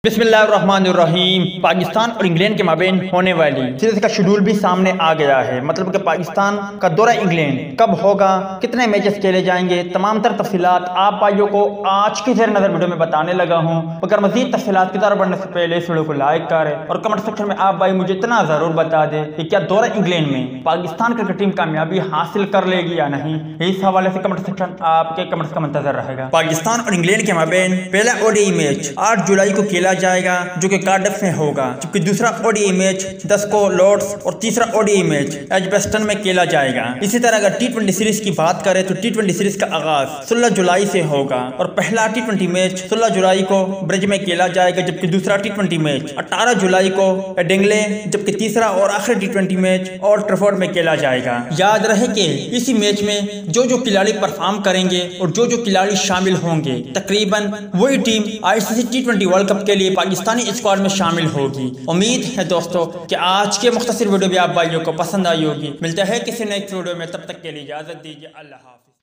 बिस्मिल्लाहिर्रहमानिर्रहीम। पाकिस्तान और इंग्लैंड के माबेन होने वाली सीरीज का शेड्यूल भी सामने आ गया है। मतलब कि पाकिस्तान का दौरा इंग्लैंड कब होगा, कितने मैचेस खेले जाएंगे, तमाम तर तफसीलात आप भाइयों को आज की ज़ेर नज़र वीडियो में बताने लगा हूँ। अगर मज़ीद तफसीलात की तरफ बढ़ने से पहले इस वीडियो को लाइक करें और कमेंट सेक्शन में आप भाई मुझे इतना ज़रूर बता दें कि क्या दौरा इंग्लैंड में पाकिस्तान क्रिकेट टीम कामयाबी हासिल कर लेगी या नहीं। इस हवाले से कमेंट सेक्शन आपके कमेंट्स का मंतज़र रहेगा। पाकिस्तान और इंग्लैंड के माबेन पहला ओडीआई मैच 8 जुलाई को खेला जाएगा जो कि कार्डिफ में होगा, जबकि दूसरा ओडीआई मैच 10 को लॉर्ड्स और तीसरा ओडीआई मैच एजबेस्टन में खेला जाएगा। इसी तरह अगर टी20 सीरीज की बात करें तो टी20 सीरीज का आगाज 16 जुलाई से होगा और पहला टी20 मैच 16 जुलाई को ब्रिज में खेला जाएगा, जबकि दूसरा टी20 मैच 18 जुलाई को एडिंगले, जबकि तीसरा और आखिरी टी20 मैच ओल्ड ट्रैफोर्ड में खेला जाएगा। याद रहे कि इसी मैच में जो खिलाड़ी परफॉर्म करेंगे और जो खिलाड़ी शामिल होंगे तकरीबन वही टीम आईसीसी टी20 वर्ल्ड कप के लिए पाकिस्तानी स्क्वाड में शामिल होगी। उम्मीद है दोस्तों कि आज के मुख्तसर वीडियो भी आप भाइयों को पसंद आई होगी। मिलता है किसी नेक्स्ट वीडियो में, तब तक के लिए इजाजत दीजिए। अल्लाह हाफिज।